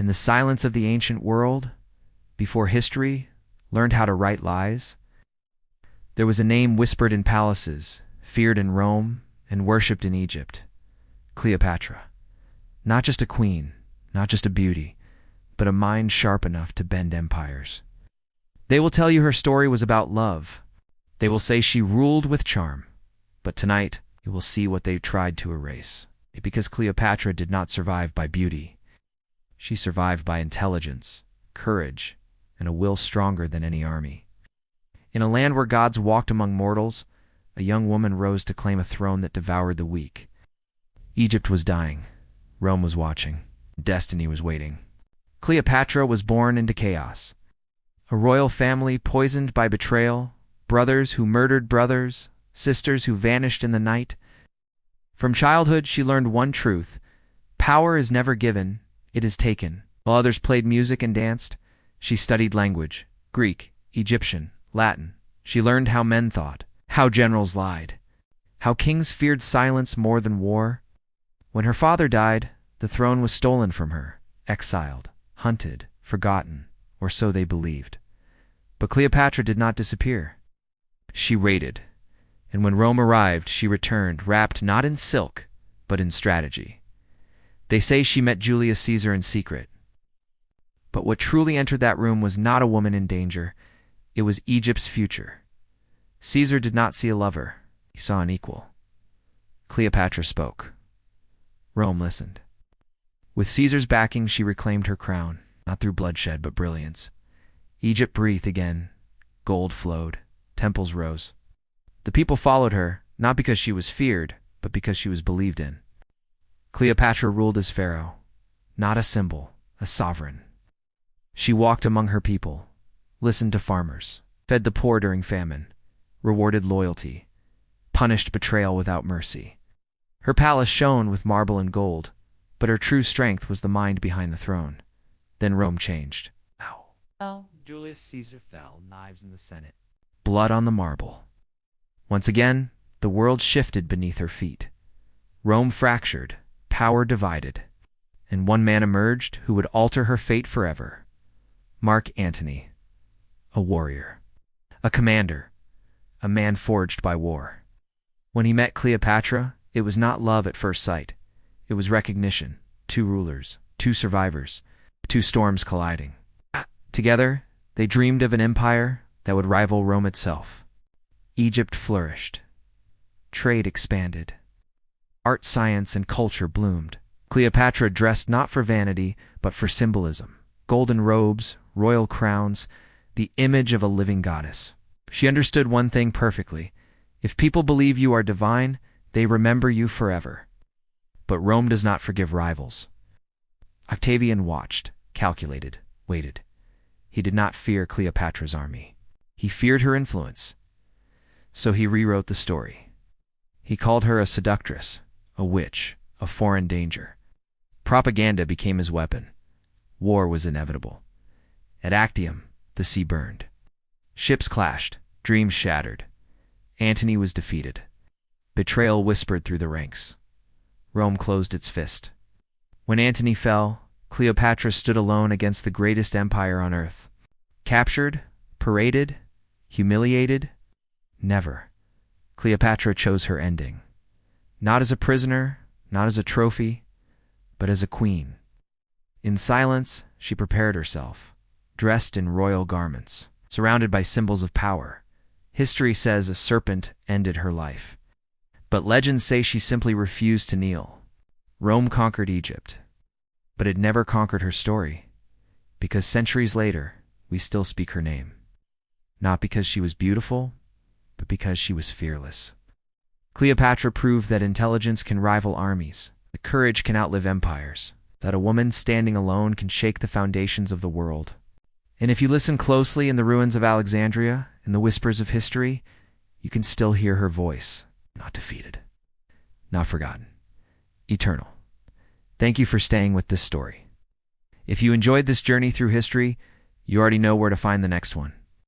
In the silence of the ancient world, before history learned how to write lies, there was a name whispered in palaces, feared in Rome, and worshipped in Egypt: Cleopatra. Not just a queen, not just a beauty, but a mind sharp enough to bend empires. They will tell you her story was about love. They will say she ruled with charm. But tonight, you will see what they tried to erase. Because Cleopatra did not survive by beauty. She survived by intelligence, courage, and a will stronger than any army. In a land where gods walked among mortals, a young woman rose to claim a throne that devoured the weak. Egypt was dying. Rome was watching. Destiny was waiting. Cleopatra was born into chaos. A royal family poisoned by betrayal, brothers who murdered brothers, sisters who vanished in the night. From childhood, she learned one truth: power is never given, it is taken. While others played music and danced, she studied language: Greek, Egyptian, Latin. She learned how men thought, how generals lied, how kings feared silence more than war. When her father died, the throne was stolen from her, exiled, hunted, forgotten, or so they believed. But Cleopatra did not disappear. She waited, and when Rome arrived, she returned, wrapped not in silk, but in strategy. They say she met Julius Caesar in secret. But what truly entered that room was not a woman in danger. It was Egypt's future. Caesar did not see a lover. He saw an equal. Cleopatra spoke. Rome listened. With Caesar's backing, she reclaimed her crown, not through bloodshed but brilliance. Egypt breathed again. Gold flowed. Temples rose. The people followed her, not because she was feared, but because she was believed in. Cleopatra ruled as pharaoh, not a symbol, a sovereign. She walked among her people, listened to farmers, fed the poor during famine, rewarded loyalty, punished betrayal without mercy. Her palace shone with marble and gold, but her true strength was the mind behind the throne. Then Rome changed. Julius Caesar fell, knives in the Senate, blood on the marble. Once again, the world shifted beneath her feet. Rome fractured, power divided, and one man emerged who would alter her fate forever. Mark Antony, a warrior, a commander, a man forged by war. When he met Cleopatra, it was not love at first sight. It was recognition. Two rulers, two survivors, two storms colliding. Together, they dreamed of an empire that would rival Rome itself. Egypt flourished. Trade expanded. Art, science, and culture bloomed. Cleopatra dressed not for vanity, but for symbolism. Golden robes, royal crowns, the image of a living goddess. She understood one thing perfectly: if people believe you are divine, they remember you forever. But Rome does not forgive rivals. Octavian watched, calculated, waited. He did not fear Cleopatra's army. He feared her influence. So he rewrote the story. He called her a seductress, a witch, a foreign danger. Propaganda became his weapon. War was inevitable. At Actium, the sea burned. Ships clashed, dreams shattered. Antony was defeated. Betrayal whispered through the ranks. Rome closed its fist. When Antony fell, Cleopatra stood alone against the greatest empire on earth. Captured, paraded, humiliated? Never. Cleopatra chose her ending. Not as a prisoner, not as a trophy, but as a queen. In silence, she prepared herself, dressed in royal garments, surrounded by symbols of power. History says a serpent ended her life. But legends say she simply refused to kneel. Rome conquered Egypt, but it never conquered her story, because centuries later, we still speak her name. Not because she was beautiful, but because she was fearless. Cleopatra proved that intelligence can rival armies, that courage can outlive empires, that a woman standing alone can shake the foundations of the world. And if you listen closely in the ruins of Alexandria, in the whispers of history, you can still hear her voice, not defeated, not forgotten, eternal. Thank you for staying with this story. If you enjoyed this journey through history, you already know where to find the next one.